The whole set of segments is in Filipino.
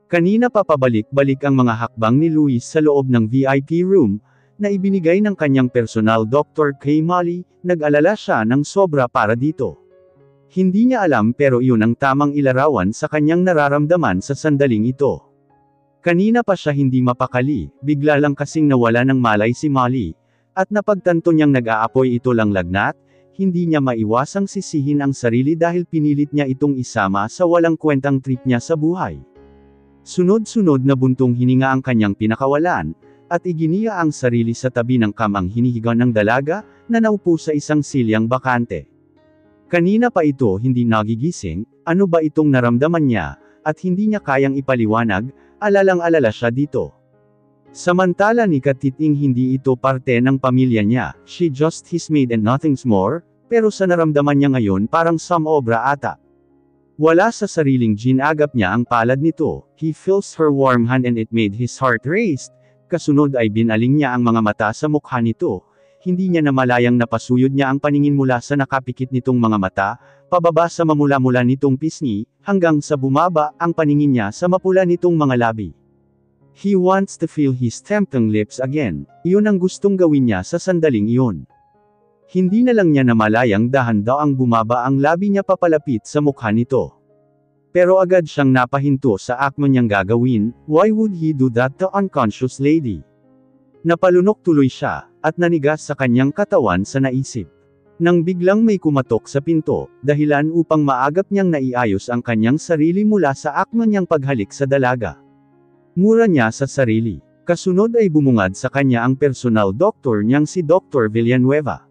Kanina pa pabalik-balik ang mga hakbang ni Luis sa loob ng VIP room, na ibinigay ng kanyang personal doctor kay Molly. Nag-alala siya ng sobra para dito. Hindi niya alam pero iyon ang tamang ilarawan sa kanyang nararamdaman sa sandaling ito. Kanina pa siya hindi mapakali, bigla lang kasing nawala ng malay si Molly, at napagtanto niyang nag-aapoy ito lang lagnat. Hindi niya maiwasang sisihin ang sarili dahil pinilit niya itong isama sa walang kwentang trip niya sa buhay. Sunod-sunod na buntong hininga ang kanyang pinakawalan, at iginiya ang sarili sa tabi ng kamang hinihiga ng dalaga, na naupo sa isang silyang bakante. Kanina pa ito hindi nagigising, ano ba itong naramdaman niya, at hindi niya kayang ipaliwanag, alalang-alala siya dito. Samantala ni Katiting hindi ito parte ng pamilya niya, she just his maid and nothing's more, pero sa naramdaman niya ngayon parang samobra ata. Wala sa sariling ginagap niya ang palad nito, he feels her warm hand and it made his heart race. Kasunod ay binaling niya ang mga mata sa mukha nito, hindi niya namalayang napasuyod niya ang paningin mula sa nakapikit nitong mga mata, pababa sa mamula-mula nitong pisngi, hanggang sa bumaba ang paningin niya sa mapula nitong mga labi. He wants to feel his tempting lips again, iyon ang gustong gawin niya sa sandaling iyon. Hindi na lang niya namalayang dahan-daang bumaba ang labi niya papalapit sa mukha nito. Pero agad siyang napahinto sa akma niyang gagawin, why would he do that to unconscious lady? Napalunok tuloy siya, at nanigas sa kanyang katawan sa naisip. Nang biglang may kumatok sa pinto, dahilan upang maagap niyang naiayos ang kanyang sarili mula sa akma niyang paghalik sa dalaga. Mura niya sa sarili. Kasunod ay bumungad sa kanya ang personal doctor niyang si Dr. Villanueva.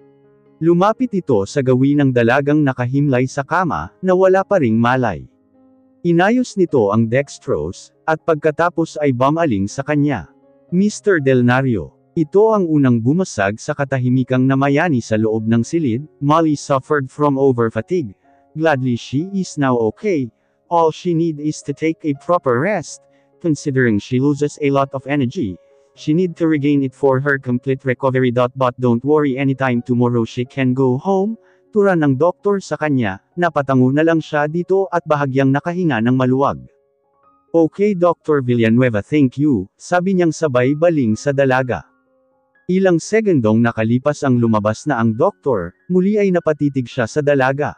Lumapit ito sa gawin ng dalagang nakahimlay sa kama, na wala pa ring malay. Inayos nito ang dextrose, at pagkatapos ay bumaling sa kanya. Mr. Delnario. Ito ang unang bumasag sa katahimikang namayani sa loob ng silid. Molly suffered from over-fatigue. Gladly she is now okay. All she need is to take a proper rest. Considering she loses a lot of energy, she need to regain it for her complete recovery. But don't worry, anytime tomorrow she can go home. Tura ng doktor sa kanya, napatango na lang siya dito at bahagyang nakahinga ng maluwag. Okay Dr. Villanueva, thank you, sabi niyang sabay baling sa dalaga. Ilang segundong nakalipas ang lumabas na ang doktor, muli ay napatitig siya sa dalaga.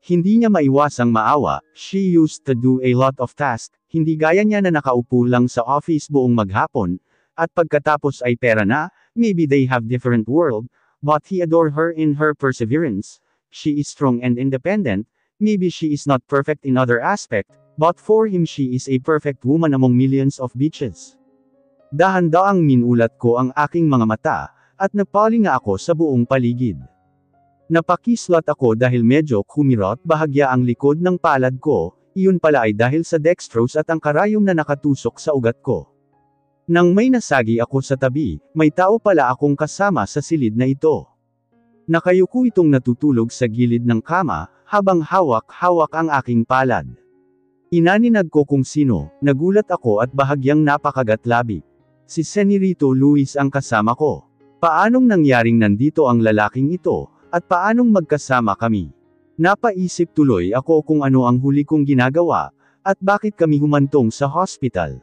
Hindi niya maiwasang maawa, she used to do a lot of tasks, hindi gaya niya na nakaupo lang sa office buong maghapon, at pagkatapos ay pera na, maybe they have different world, but he adored her in her perseverance. She is strong and independent, maybe she is not perfect in other aspect, but for him she is a perfect woman among millions of bitches. Dahan-daang minulat ko ang aking mga mata, at napalinga ako sa buong paligid. Napakislat ako dahil medyo kumirot bahagya ang likod ng palad ko, iyon pala ay dahil sa dextrose at ang karayom na nakatusok sa ugat ko. Nang may nasagi ako sa tabi, may tao pala akong kasama sa silid na ito. Nakayuko itong natutulog sa gilid ng kama, habang hawak-hawak ang aking palad. Inaninag ko kung sino, nagulat ako at bahagyang napakagatlabi. Si Señorito Luis ang kasama ko. Paanong nangyaring nandito ang lalaking ito, at paanong magkasama kami? Napaisip tuloy ako kung ano ang huli kong ginagawa, at bakit kami humantong sa hospital.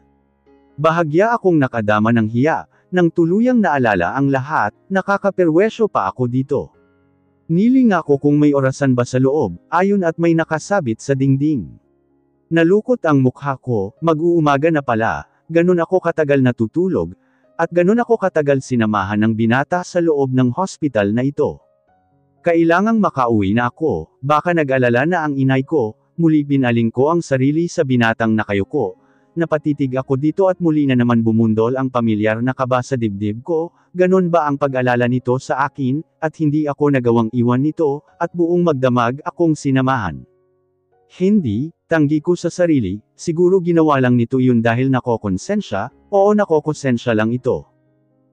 Bahagya akong nakadama ng hiya, nang tuluyang naalala ang lahat, nakakaperwesyo pa ako dito. Niling ako kung may orasan ba sa loob, ayon at may nakasabit sa dingding. Nalukot ang mukha ko, mag-uumaga na pala, ganun ako katagal natutulog, at ganun ako katagal sinamahan ng binata sa loob ng hospital na ito. Kailangang makauwi na ako, baka nag-alala na ang inay ko, muli binaling ko ang sarili sa binatang nakayuko. Napatitig ako dito at muli na naman bumundol ang pamilyar na kaba sa dibdib ko, ganun ba ang pag-alala nito sa akin, at hindi ako nagawang iwan nito, at buong magdamag akong sinamahan. Hindi, tanggi ko sa sarili, siguro ginawa lang nito yun dahil nakokonsensya, oo nakokonsensya lang ito.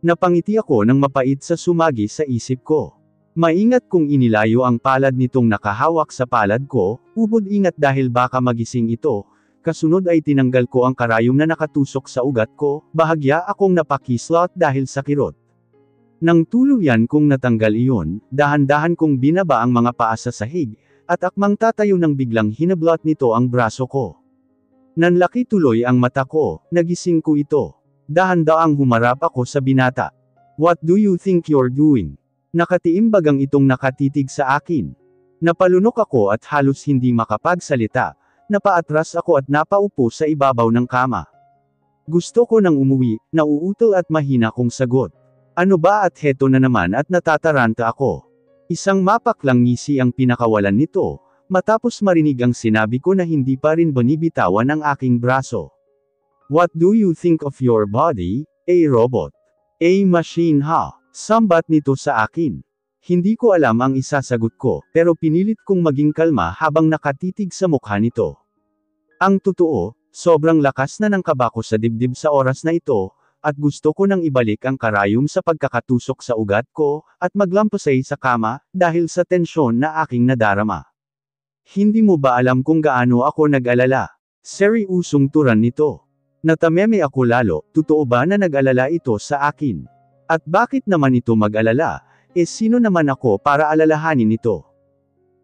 Napangiti ako ng mapait sa sumagi sa isip ko. Maingat kong inilayo ang palad nitong nakahawak sa palad ko, ubod ingat dahil baka magising ito. Kasunod ay tinanggal ko ang karayom na nakatusok sa ugat ko, bahagya akong napakislot dahil sa kirot. Nang tuluyan kong natanggal iyon, dahan-dahan kong binaba ang mga paa sa sahig, at akmang tatayo nang biglang hinablot nito ang braso ko. Nanlaki tuloy ang mata ko, nagising ko ito. Dahan-daang humarap ako sa binata. What do you think you're doing? Nakatiimbagang itong nakatitig sa akin. Napalunok ako at halos hindi makapagsalita. Napaatras ako at napaupo sa ibabaw ng kama. Gusto ko nang umuwi, nauutal at mahina kong sagot. Ano ba at heto na naman at natataranta ako. Isang mapaklang ngisi ang pinakawalan nito, matapos marinig ang sinabi ko na hindi pa rin binibitawan ang aking braso. What do you think of your body, a robot? A machine ha? Sambat nito sa akin. Hindi ko alam ang isasagot ko, pero pinilit kong maging kalma habang nakatitig sa mukha nito. Ang totoo, sobrang lakas na ng kaba ko sa dibdib sa oras na ito, at gusto ko nang ibalik ang karayom sa pagkakatusok sa ugat ko, at maglampasay sa kama, dahil sa tensyon na aking nadarama. Hindi mo ba alam kung gaano ako nag-alala? Seryosong turan nito. Natameme ako lalo, totoo ba na nag-alala ito sa akin? At bakit naman ito mag-alala? Sino naman ako para alalahanin ito?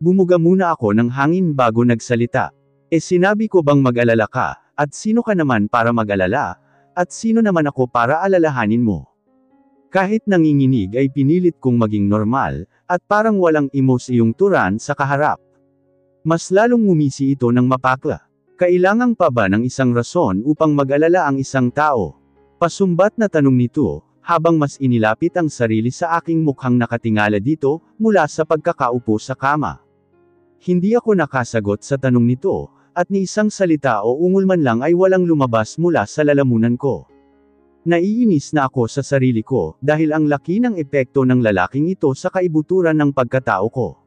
Bumuga muna ako ng hangin bago nagsalita. Sinabi ko bang mag-alala ka, at sino ka naman para mag-alala, at sino naman ako para alalahanin mo? Kahit nanginginig ay pinilit kong maging normal, at parang walang emosyong turan sa kaharap. Mas lalong ngumisi ito ng mapakla. Kailangan pa ba ng isang rason upang mag-alala ang isang tao? Pasumbat na tanong nito, habang mas inilapit ang sarili sa aking mukhang nakatingala dito, mula sa pagkakaupo sa kama. Hindi ako nakasagot sa tanong nito, at ni isang salita o ungol man lang ay walang lumabas mula sa lalamunan ko. Naiinis na ako sa sarili ko, dahil ang laki ng epekto ng lalaking ito sa kaibuturan ng pagkatao ko.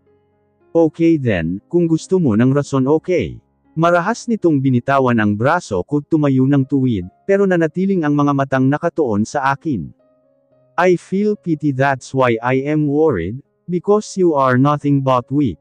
Okay then, kung gusto mo ng rason okay. Marahas nitong binitawan ang braso ko tumayo ng tuwid, pero nanatiling ang mga matang nakatuon sa akin. I feel pity, that's why I am worried, because you are nothing but weak.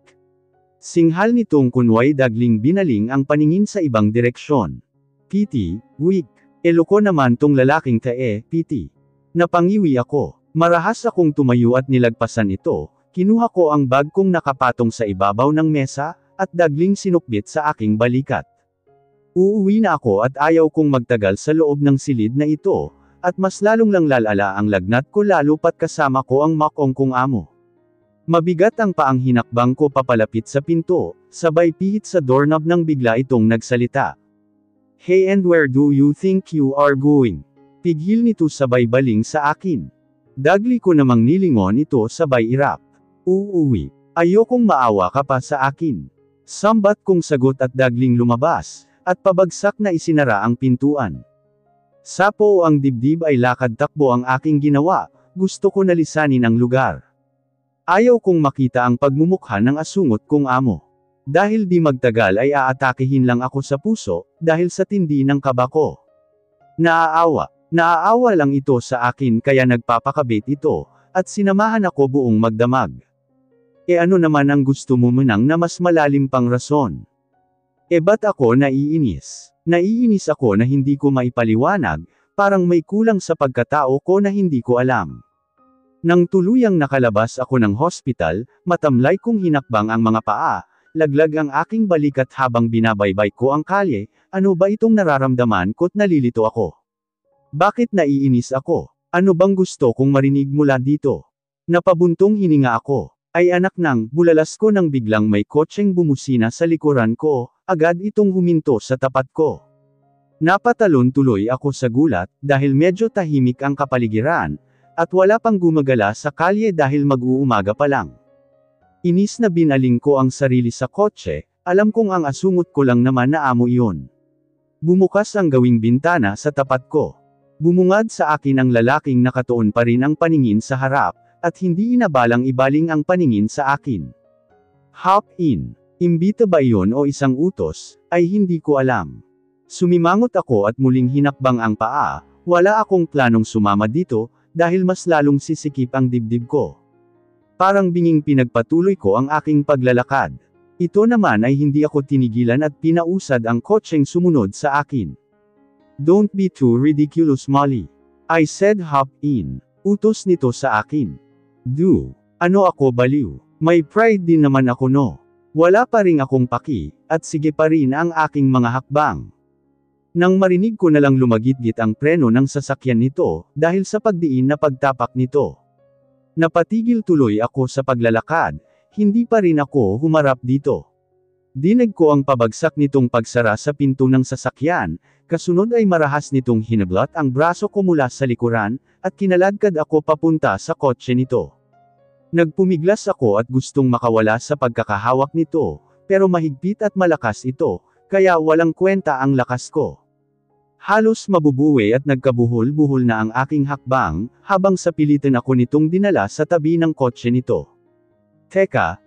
Singhal nitong kunway dagling binaling ang paningin sa ibang direksyon. Pity, weak. Eloko naman tong lalaking tae, pity. Napangiwi ako. Marahas akong tumayo at nilagpasan ito, kinuha ko ang bag kong nakapatong sa ibabaw ng mesa, at dagling sinukbit sa aking balikat. Uuwi na ako at ayaw kong magtagal sa loob ng silid na ito, at mas lalong lang lalala ang lagnat ko lalo pat kasama ko ang makong kong amo. Mabigat ang paang hinakbang ko papalapit sa pinto, sabay pihit sa doorknob nang bigla itong nagsalita. Hey, and where do you think you are going? Pigil nito sabay baling sa akin. Dagli ko namang nilingon ito sabay irap. Uuwi. Ayokong maawa ka pa sa akin. Sambat kong sagot at dagling lumabas, at pabagsak na isinara ang pintuan. Sapo ang dibdib ay lakad takbo ang aking ginawa, gusto ko na lisanin ang lugar. Ayaw kong makita ang pagmumukha ng asungot kong amo. Dahil di magtagal ay aatakihin lang ako sa puso, dahil sa tindi ng kaba ko. Naaawa lang ito sa akin kaya nagpapakabit ito, at sinamahan ako buong magdamag. Ano naman ang gusto mo manang na mas malalim pang rason? Ba't ako naiinis? Naiinis ako na hindi ko maipaliwanag, parang may kulang sa pagkatao ko na hindi ko alam. Nang tuluyang nakalabas ako ng hospital, matamlay kong hinakbang ang mga paa, laglag ang aking balikat habang binabaybay ko ang kalye, ano ba itong nararamdaman ko't nalilito ako? Bakit naiinis ako? Ano bang gusto kong marinig mula dito? Napabuntong hininga ako. Ay anak nang, bulalas ko nang biglang may kotseng bumusina sa likuran ko, agad itong huminto sa tapat ko. Napatalon tuloy ako sa gulat, dahil medyo tahimik ang kapaligiran, at wala pang gumagala sa kalye dahil mag-uumaga pa lang. Inis na binaling ko ang sarili sa kotse, alam kong ang asungot ko lang naman na amo iyon. Bumukas ang gawing bintana sa tapat ko. Bumungad sa akin ang lalaking nakatuon pa rin ang paningin sa harap, at hindi inabalang ibaling ang paningin sa akin. Hop in. Imbita ba iyon o isang utos, ay hindi ko alam. Sumimangot ako at muling hinakbang ang paa, wala akong planong sumama dito, dahil mas lalong sisikip ang dibdib ko. Parang binging pinagpatuloy ko ang aking paglalakad. Ito naman ay hindi ako tinigilan at pinausad ang kotseng sumunod sa akin. Don't be too ridiculous, Molly. I said hop in. Utos nito sa akin. Do. Ano ako baliw? May pride din naman ako no. Wala pa rin akong paki, at sige pa rin ang aking mga hakbang. Nang marinig ko na lang lumagitgit ang preno ng sasakyan nito, dahil sa pagdiin na pagtapak nito. Napatigil tuloy ako sa paglalakad, hindi pa rin ako humarap dito. Dinig ko ang pabagsak nitong pagsara sa pinto ng sasakyan, kasunod ay marahas nitong hinablat ang braso ko mula sa likuran, at kinaladkad ako papunta sa kotse nito. Nagpumiglas ako at gustong makawala sa pagkakahawak nito, pero mahigpit at malakas ito, kaya walang kwenta ang lakas ko. Halos mabubuwi at nagkabuhol-buhol na ang aking hakbang, habang sa pilitan ako nitong dinala sa tabi ng kotse nito. Teka,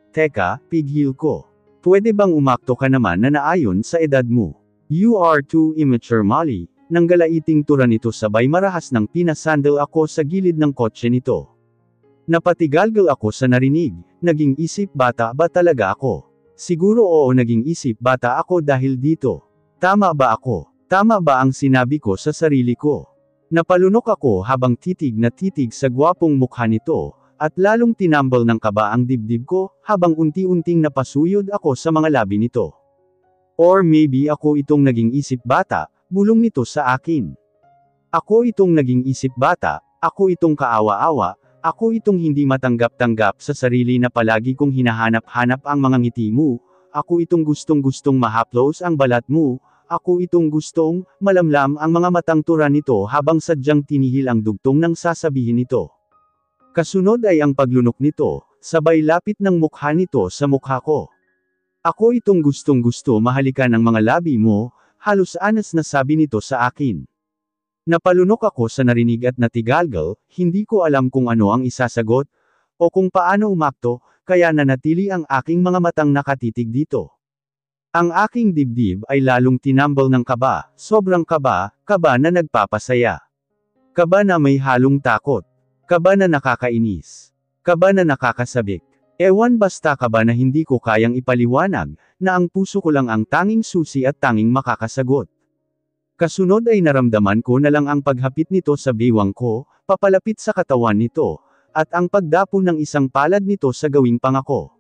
pigil ko. Pwede bang umakto ka naman na naayon sa edad mo? You are too immature, Molly. Nang galaiting tura nito sabay marahas ng pinasandal ako sa gilid ng kotse nito. Napatigalgal ako sa narinig, naging isip bata ba talaga ako? Siguro oo, naging isip bata ako dahil dito. Tama ba ako? Tama ba ang sinabi ko sa sarili ko? Napalunok ako habang titig na titig sa gwapong mukha nito, at lalong tinambal ng kaba ang dibdib ko, habang unti-unting napasuyod ako sa mga labi nito. Or maybe ako itong naging isip bata, bulong nito sa akin. Ako itong naging isip bata, ako itong kaawa-awa, ako itong hindi matanggap-tanggap sa sarili na palagi kong hinahanap-hanap ang mga ngiti mo, ako itong gustong-gustong mahaplos ang balat mo, ako itong gustong malamlam ang mga matang tura nito habang sadyang tinihil ang dugtong ng sasabihin nito. Kasunod ay ang paglunok nito, sabay lapit ng mukha nito sa mukha ko. Ako itong gustong-gusto mahalikan ang mga labi mo, halos anas na sabi nito sa akin. Napalunok ako sa narinig at natigalgal, hindi ko alam kung ano ang isasagot, o kung paano umakto, kaya nanatili ang aking mga matang nakatitig dito. Ang aking dibdib ay lalong tinambal ng kaba, sobrang kaba, kaba na nagpapasaya. Kaba na may halong takot. Kaba na nakakainis. Kaba na nakakasabik. Ewan basta kaba na hindi ko kayang ipaliwanag, na ang puso ko lang ang tanging susi at tanging makakasagot. Kasunod ay naramdaman ko na lang ang paghapit nito sa biwang ko, papalapit sa katawan nito, at ang pagdapo ng isang palad nito sa gawing pangako.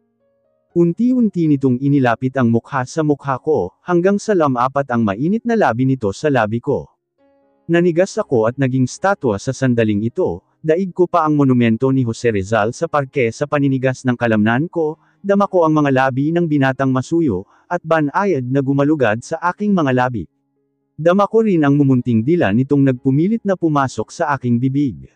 Unti-unti nitong inilapit ang mukha sa mukha ko, hanggang sa lamapat ang mainit na labi nito sa labi ko. Nanigas ako at naging statwa sa sandaling ito, daig ko pa ang monumento ni Jose Rizal sa parke sa paninigas ng kalamnan ko, dama ko ang mga labi ng binatang masuyo, at banayad na gumalugad sa aking mga labi. Dama ko rin ang mumunting dila nitong nagpumilit na pumasok sa aking bibig.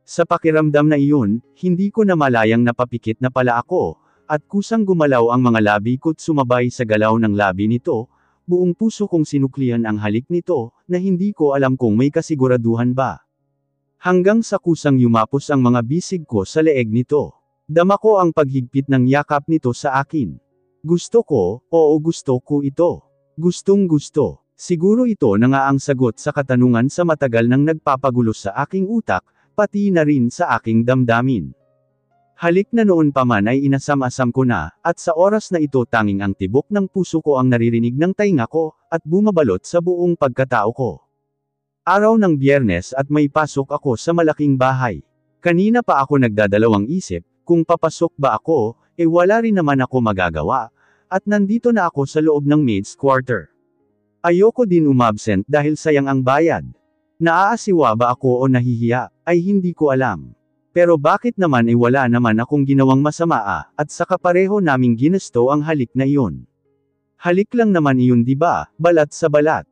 Sa pakiramdam na iyon, hindi ko na malayang napapikit na pala ako, at kusang gumalaw ang mga labi ko't sumabay sa galaw ng labi nito, buong puso kong sinuklian ang halik nito, na hindi ko alam kung may kasiguraduhan ba. Hanggang sa kusang yumapos ang mga bisig ko sa leeg nito. Dama ko ang paghigpit ng yakap nito sa akin. Gusto ko, oo gusto ko ito. Gustong gusto. Siguro ito na nga ang sagot sa katanungan sa matagal nang nagpapagulo sa aking utak, pati na rin sa aking damdamin. Halik na noon pa man ay inasam-asam ko na, at sa oras na ito tanging ang tibok ng puso ko ang naririnig ng tainga ko, at bumabalot sa buong pagkatao ko. Araw ng Biyernes at may pasok ako sa malaking bahay. Kanina pa ako nagdadalawang isip, kung papasok ba ako, wala rin naman ako magagawa, at nandito na ako sa loob ng maid's quarter. Ayoko din umabsent dahil sayang ang bayad. Naaasiwa ba ako o nahihiya, ay hindi ko alam. Pero bakit naman wala naman akong ginawang masama at sa kapareho naming ginusto ang halik na iyon. Halik lang naman iyon diba, balat sa balat.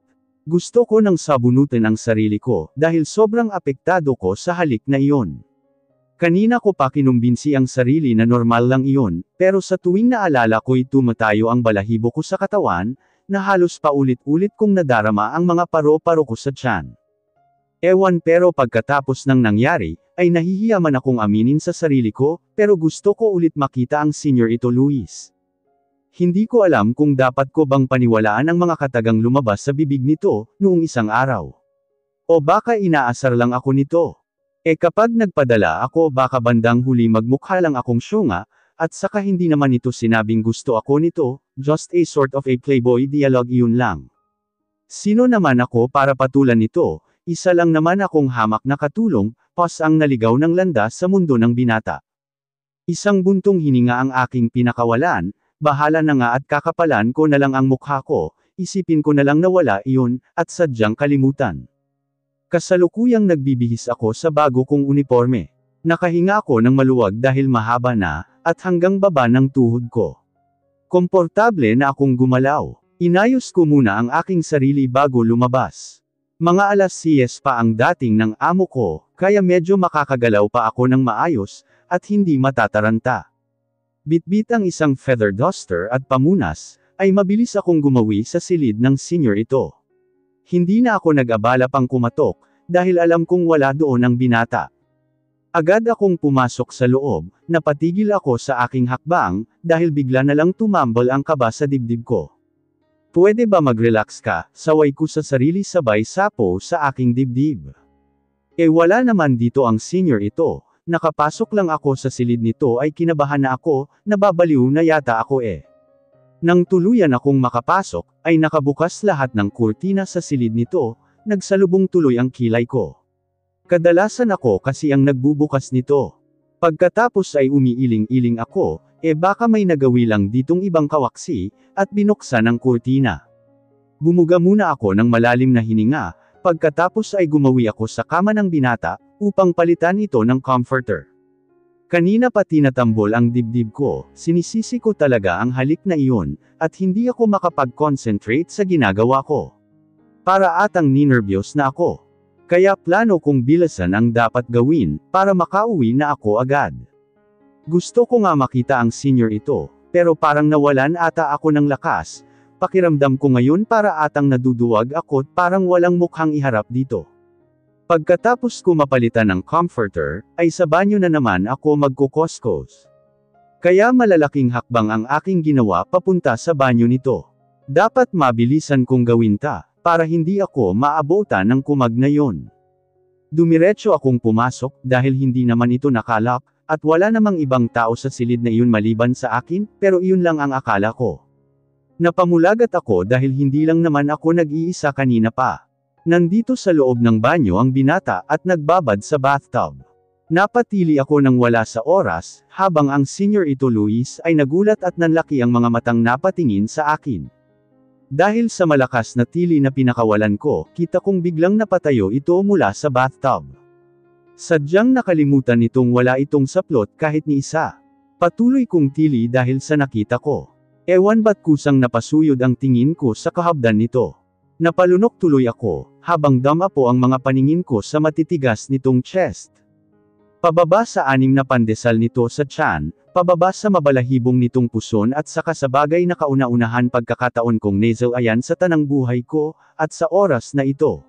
Gusto ko nang sabunutin ang sarili ko, dahil sobrang apektado ko sa halik na iyon. Kanina ko pa kinumbinsi ang sarili na normal lang iyon, pero sa tuwing naalala ko'y tumatayo ang balahibo ko sa katawan, na halos paulit-ulit kong nadarama ang mga paro-paro ko sa tiyan. Ewan pero pagkatapos ng nangyari, ay nahihiya man akong aminin sa sarili ko, pero gusto ko ulit makita ang senior ito Luis. Hindi ko alam kung dapat ko bang paniwalaan ang mga katagang lumabas sa bibig nito, noong isang araw. O baka inaasar lang ako nito. Kapag nagpadala ako baka bandang huli magmukha lang akong syunga, at saka hindi naman ito sinabing gusto ako nito, just a sort of a playboy dialogue iyon lang. Sino naman ako para patulan nito? Isa lang naman akong hamak na katulong, pas ang naligaw ng landas sa mundo ng binata. Isang buntong hininga ang aking pinakawalan, bahala na nga at kakapalan ko na lang ang mukha ko, isipin ko na lang na wala iyon, at sadyang kalimutan. Kasalukuyang nagbibihis ako sa bago kong uniforme. Nakahinga ako ng maluwag dahil mahaba na, at hanggang baba ng tuhod ko. Komportable na akong gumalaw. Inayos ko muna ang aking sarili bago lumabas. Mga alas 10 pa ang dating ng amo ko, kaya medyo makakagalaw pa ako ng maayos, at hindi matataranta. Bitbit ang isang feather duster at pamunas, ay mabilis akong gumawi sa silid ng senior ito. Hindi na ako nag-abala pang kumatok, dahil alam kong wala doon ang binata. Agad akong pumasok sa loob, napatigil ako sa aking hakbang, dahil bigla na lang tumambol ang kaba sa dibdib ko. Pwede ba mag-relax ka, saway ko sa sarili sabay sapo sa aking dibdib. Wala naman dito ang senior ito. Nakapasok lang ako sa silid nito ay kinabahan na ako, nababaliw na yata ako Nang tuluyan akong makapasok, ay nakabukas lahat ng kurtina sa silid nito, nagsalubong tuloy ang kilay ko. Kadalasan ako kasi ang nagbubukas nito. Pagkatapos ay umiiling-iling ako, baka may nagawi lang ditong ibang kawaksi, at binuksan ang kurtina. Bumuga muna ako ng malalim na hininga, pagkatapos ay gumawi ako sa kama ng binata, upang palitan ito ng comforter. Kanina pa tinatambol ang dibdib ko, sinisisi ko talaga ang halik na iyon, at hindi ako makapag-concentrate sa ginagawa ko. Para atang ninervyos na ako. Kaya plano kong bilasan ang dapat gawin, para makauwi na ako agad. Gusto ko nga makita ang senior ito, pero parang nawalan ata ako ng lakas, pakiramdam ko ngayon para atang naduduwag ako at parang walang mukhang iharap dito. Pagkatapos ko mapalitan ng comforter, ay sa banyo na naman ako magkukoskos. Kaya malalaking hakbang ang aking ginawa papunta sa banyo nito. Dapat mabilisan kong gawin para hindi ako maabutan ng kumag na yon. Dumiretso akong pumasok, dahil hindi naman ito nakalak, at wala namang ibang tao sa silid na iyon maliban sa akin, pero iyon lang ang akala ko. Napamulagat ako dahil hindi lang naman ako nag-iisa kanina pa. Nandito sa loob ng banyo ang binata at nagbabad sa bathtub. Napatili ako nang wala sa oras, habang ang senior ito Luis ay nagulat at nanlaki ang mga matang napatingin sa akin. Dahil sa malakas na tili na pinakawalan ko, kita kong biglang napatayo ito mula sa bathtub. Sadyang nakalimutan nitong wala itong saplot kahit ni isa. Patuloy kong tili dahil sa nakita ko. Ewan ba't kusang napasuyod ang tingin ko sa kahabdan nito. Napalunok tuloy ako, habang dama po ang mga paningin ko sa matitigas nitong chest. Pababa sa 6 na pandesal nito sa tiyan, pababa sa mabalahibong nitong puson at saka sa bagay na kauna-unahan pagkakataon kong nasal ayan sa tanang buhay ko, at sa oras na ito.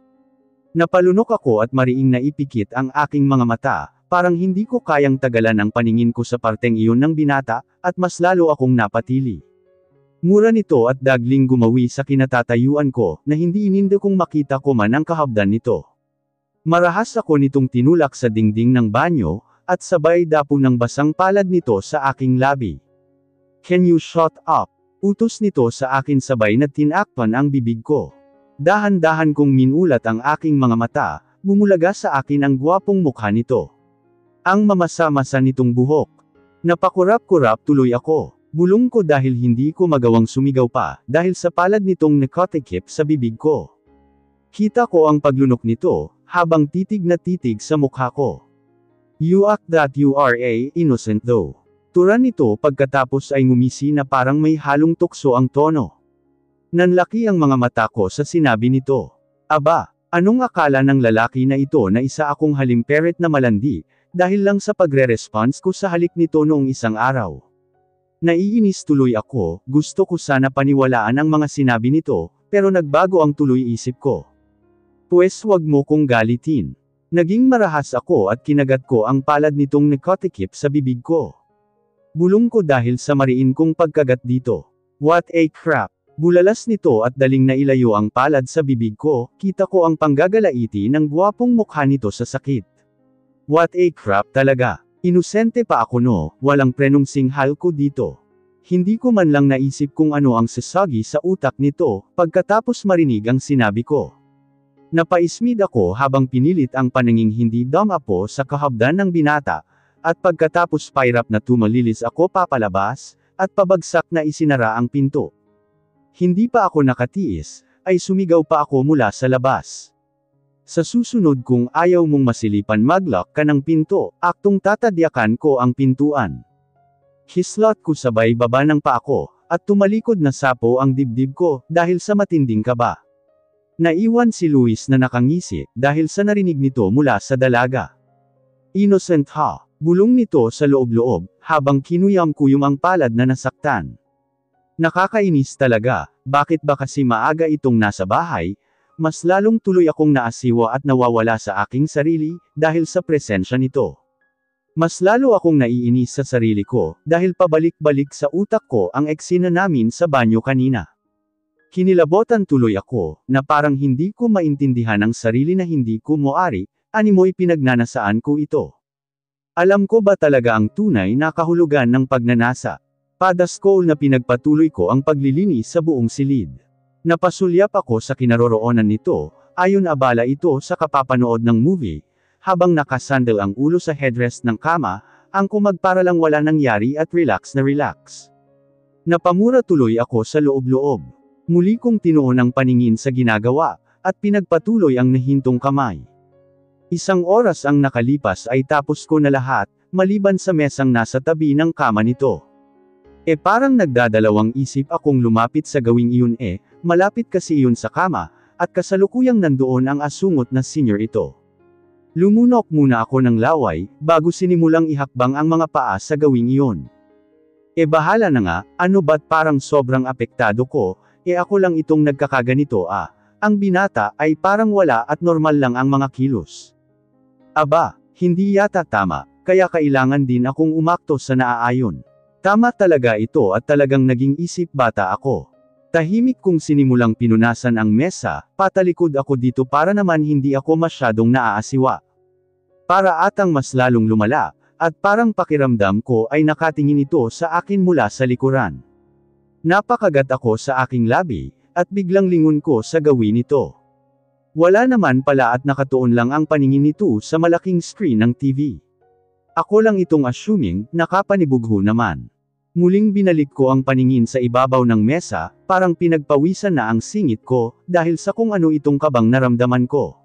Napalunok ako at mariing naipikit ang aking mga mata, parang hindi ko kayang tagalan ang paningin ko sa parteng iyon ng binata, at mas lalo akong napatili. Mura nito at dagling gumawi sa kinatatayuan ko, na hindi ininde kong makita ko man ang kahabdan nito. Marahas ako nitong tinulak sa dingding ng banyo, at sabay dapo ng basang palad nito sa aking labi. "Can you shut up?" Utos nito sa akin sabay na tinakpan ang bibig ko. Dahan-dahan kong minulat ang aking mga mata, bumulaga sa akin ang gwapong mukha nito. Ang mamasa-masa nitong buhok. Napakurap-kurap tuloy ako. Bulong ko dahil hindi ko magawang sumigaw pa, dahil sa palad nitong nakatikip sa bibig ko. Kita ko ang paglunok nito, habang titig na titig sa mukha ko. "You act that you are innocent though." Turan nito pagkatapos ay ngumisi na parang may halong tukso ang tono. Nanlaki ang mga mata ko sa sinabi nito. Aba, anong akala ng lalaki na ito na isa akong halimperet na malandi, dahil lang sa pagre-response ko sa halik nito noong isang araw. Naiinis tuloy ako, gusto ko sana paniwalaan ang mga sinabi nito, pero nagbago ang tuloy isip ko. Pwes wag mo kong galitin. Naging marahas ako at kinagat ko ang palad nitong nakatikip sa bibig ko. Bulong ko dahil sa mariin kong pagkagat dito. What a crap! Bulalas nito at daling nailayo ang palad sa bibig ko, kita ko ang panggagalaiti ng gwapong mukha nito sa sakit. What a crap talaga! Inosente pa ako no, walang prenong singhal ko dito. Hindi ko man lang naisip kung ano ang sasagi sa utak nito, pagkatapos marinig ang sinabi ko. Napaismid ako habang pinilit ang paninging hindi damapo sa kahabdan ng binata, at pagkatapos pairap na tumalilis ako papalabas, at pabagsak na isinara ang pinto. Hindi pa ako nakatiis, ay sumigaw pa ako mula sa labas. Sa susunod kung ayaw mong masilipan mag-lock ka ng pinto, aktong tatadyakan ko ang pintuan. Hislot ko sabay baba ng paa ko, at tumalikod na sapo ang dibdib ko, dahil sa matinding kaba. Naiwan si Luis na nakangisi, dahil sa narinig nito mula sa dalaga. Innocent ha, bulong nito sa loob-loob, habang kinuyam-kuyum ang palad na nasaktan. Nakakainis talaga, bakit ba kasi maaga itong nasa bahay? Mas lalong tuloy akong naasiwa at nawawala sa aking sarili, dahil sa presensya nito. Mas lalo akong naiinis sa sarili ko, dahil pabalik-balik sa utak ko ang eksena namin sa banyo kanina. Kinilabotan tuloy ako, na parang hindi ko maintindihan ang sarili na hindi ko moari, animoy pinagnanasaan ko ito. Alam ko ba talaga ang tunay na kahulugan ng pagnanasa? Padaskol na pinagpatuloy ko ang paglilinis sa buong silid. Napasulyap ako sa kinaroroonan nito, ayon abala ito sa kapapanood ng movie, habang nakasandal ang ulo sa headrest ng kama, ang kumag para lang wala nangyari at relax na relax. Napamura tuloy ako sa loob-loob. Muli kong tinuon ang paningin sa ginagawa, at pinagpatuloy ang nahintong kamay. Isang oras ang nakalipas ay tapos ko na lahat, maliban sa mesang nasa tabi ng kama nito. Parang nagdadalawang isip akong lumapit sa gawing iyon malapit kasi iyon sa kama, at kasalukuyang nandoon ang asungot na senior ito. Lumunok muna ako ng laway, bago sinimulang ihakbang ang mga paa sa gawing iyon. Bahala na nga, ano ba't parang sobrang apektado ko, ako lang itong nagkakaganito ang binata ay parang wala at normal lang ang mga kilos. Aba, hindi yata tama, kaya kailangan din akong umakto sa naaayon. Tama talaga ito at talagang naging isip bata ako. Tahimik kong sinimulang pinunasan ang mesa, patalikod ako dito para naman hindi ako masyadong naaasiwa. Para atang mas lalong lumala, at parang pakiramdam ko ay nakatingin ito sa akin mula sa likuran. Napakagat ako sa aking labi, at biglang lingon ko sa gawin nito. Wala naman pala at nakatuon lang ang paningin nito sa malaking screen ng TV. Ako lang itong assuming, nakapanibugho naman. Muling binalik ko ang paningin sa ibabaw ng mesa, parang pinagpawisan na ang singit ko, dahil sa kung ano itong kabang naramdaman ko.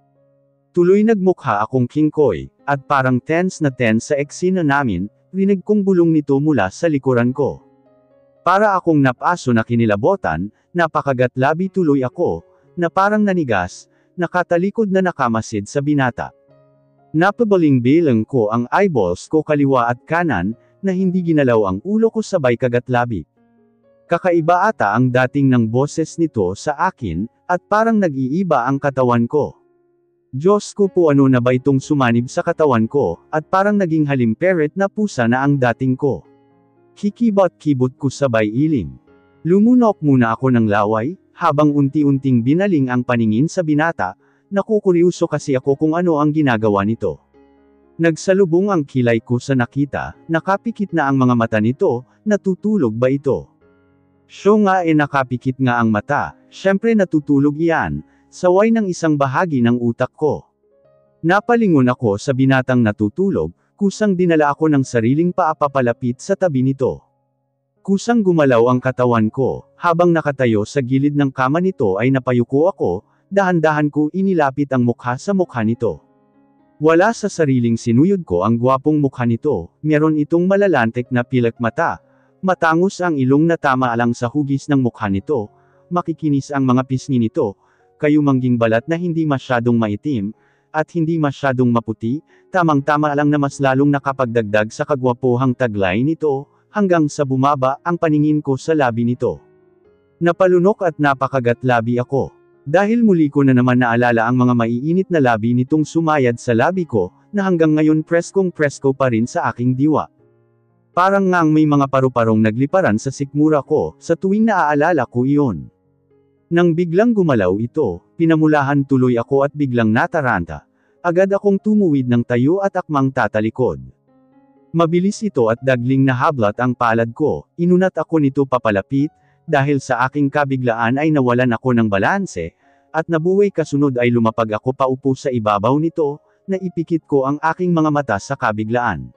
Tuloy nagmukha akong kingkoy, at parang tense na tense sa eksena namin, rinig kong bulong nito mula sa likuran ko. Para akong napaso na kinilabotan, napakagat labi tuloy ako, na parang nanigas, nakatalikod na nakamasid sa binata. Napabaling-bilang ko ang eyeballs ko kaliwa at kanan, na hindi ginalaw ang ulo ko sabay kagatlabi. Kakaiba ata ang dating ng boses nito sa akin, at parang nag-iiba ang katawan ko. Diyos ko po, ano na ba itong sumanib sa katawan ko, at parang naging halimperet na pusa na ang dating ko. Kikibot-kibot ko sabay iling. Lumunok muna ako ng laway, habang unti-unting binaling ang paningin sa binata, nakukuryuso kasi ako kung ano ang ginagawa nito. Nagsalubong ang kilay ko sa nakita, nakapikit na ang mga mata nito, natutulog ba ito? Siyo nga nakapikit nga ang mata, syempre natutulog iyan, saway ng isang bahagi ng utak ko. Napalingon ako sa binatang natutulog, kusang dinala ako ng sariling paa papalapit sa tabi nito. Kusang gumalaw ang katawan ko, habang nakatayo sa gilid ng kama nito ay napayuko ako, dahan-dahan ko inilapit ang mukha sa mukha nito. Wala sa sariling sinuyod ko ang gwapong mukha nito, meron itong malalantek na pilak mata, matangos ang ilong na tama lang sa hugis ng mukha nito, makikinis ang mga pisngi nito, kayumangging balat na hindi masyadong maitim, at hindi masyadong maputi, tamang-tama lang na mas lalong nakapagdagdag sa kagwapohang taglay nito, hanggang sa bumaba ang paningin ko sa labi nito. Napalunok at napakagat labi ako. Dahil muli ko na naman naalala ang mga maiinit na labi nitong sumayad sa labi ko, na hanggang ngayon preskong presko pa rin sa aking diwa. Parang ngang may mga paru-parong nagliparan sa sikmura ko, sa tuwing naaalala ko iyon. Nang biglang gumalaw ito, pinamulahan tuloy ako at biglang nataranta. Agad akong tumuwid ng tayo at akmang tatalikod. Mabilis ito at dagling nahablat ang palad ko, inunat ako nito papalapit, dahil sa aking kabiglaan ay nawalan ako ng balanse, at nabuhay kasunod ay lumapag ako paupo sa ibabaw nito, na ipikit ko ang aking mga mata sa kabiglaan.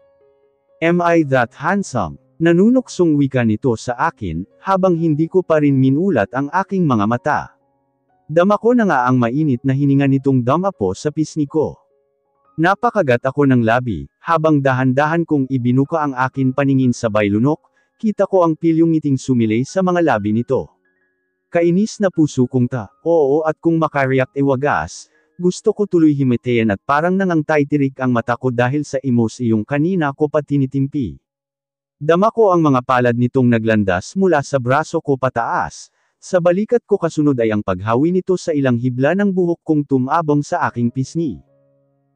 Am I that handsome? Nanunuksong wika nito sa akin, habang hindi ko pa rin minulat ang aking mga mata. Dama ko na nga ang mainit na hininga nitong damapo sa pisngi ko. Napakagat ako ng labi, habang dahan-dahan kong ibinuka ang akin paningin sabay lunok, kita ko ang pilyong ngiting sumilay sa mga labi nito. Kainis na puso kong oo at kung makariyak wagas, gusto ko tuloy himatayan at parang nangangtay tirik ang mata ko dahil sa emosiyong kanina ko pa tinitimpi. Dama ko ang mga palad nitong naglandas mula sa braso ko pataas. Sa balikat ko kasunod ay ang paghawi nito sa ilang hibla ng buhok kong tumabong sa aking pisngi.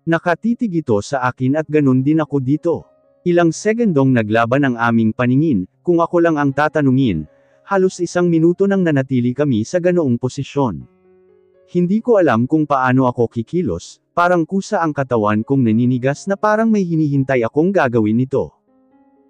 Nakatitig ito sa akin at ganun din ako dito. Ilang segundong naglaban ang aming paningin, kung ako lang ang tatanungin, halos 1 minuto nang nanatili kami sa ganoong posisyon. Hindi ko alam kung paano ako kikilos, parang kusa ang katawan kong naninigas na parang may hinihintay akong gagawin nito.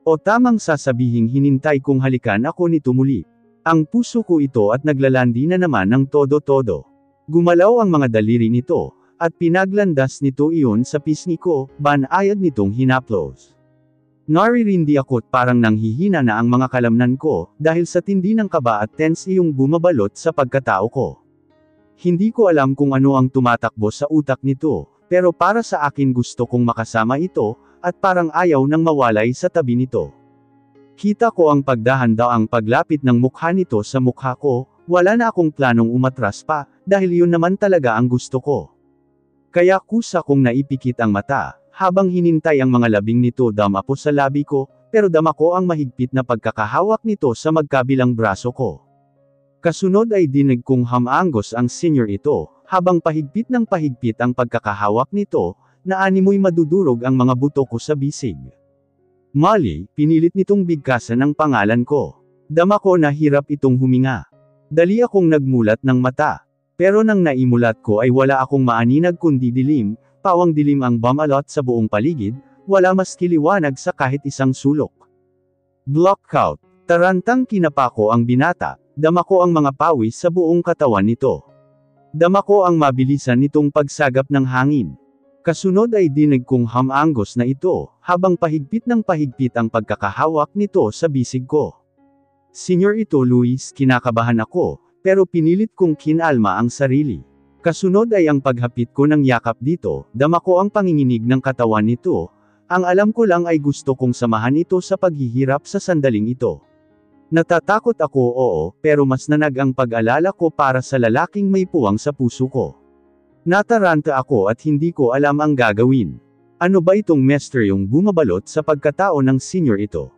O tamang sasabihing hinintay kong halikan ako nito muli. Ang puso ko ito at naglalandi na naman ng todo-todo. Gumalaw ang mga daliri nito, at pinaglandas nito iyon sa pisngi ko, banayad nitong hinaplos. Naririndi ako't parang nanghihina na ang mga kalamnan ko, dahil sa tindi ng kaba at tense iyong bumabalot sa pagkatao ko. Hindi ko alam kung ano ang tumatakbo sa utak nito, pero para sa akin gusto kong makasama ito, at parang ayaw nang mawalay sa tabi nito. Kita ko ang pagdahan-daang paglapit ng mukha nito sa mukha ko, wala na akong planong umatras pa, dahil yun naman talaga ang gusto ko. Kaya kusa kong naipikit ang mata, habang hinintay ang mga labing nito damapo sa labi ko, pero dama ko ang mahigpit na pagkakahawak nito sa magkabilang braso ko. Kasunod ay dinig kong hamanggos ang senior ito, habang pahigpit ng pahigpit ang pagkakahawak nito, na animoy madudurog ang mga buto ko sa bisig. Molly, pinilit nitong bigkasan ang pangalan ko. Dama ko na hirap itong huminga. Dali akong nagmulat ng mata. Pero nang naimulat ko ay wala akong maaninag kundi dilim, pawang dilim ang bumalot sa buong paligid, wala maski liwanag sa kahit isang sulok. Blackout. Tarantang kinapa ko ang binata, dama ko ang mga pawis sa buong katawan nito. Dama ko ang mabilisan nitong pagsagap ng hangin. Kasunod ay dinig kong hamanggos na ito, habang pahigpit ng pahigpit ang pagkakahawak nito sa bisig ko. Senior ito Luis, kinakabahan ako, pero pinilit kong kinalma ang sarili. Kasunod ay ang paghapit ko ng yakap dito, dama ko ang panginginig ng katawan nito, ang alam ko lang ay gusto kong samahan ito sa paghihirap sa sandaling ito. Natatakot ako pero mas nanag ang pag-alala ko para sa lalaking may puwang sa puso ko. Nataranta ako at hindi ko alam ang gagawin. Ano ba itong misteryong bumabalot sa pagkatao ng senior ito?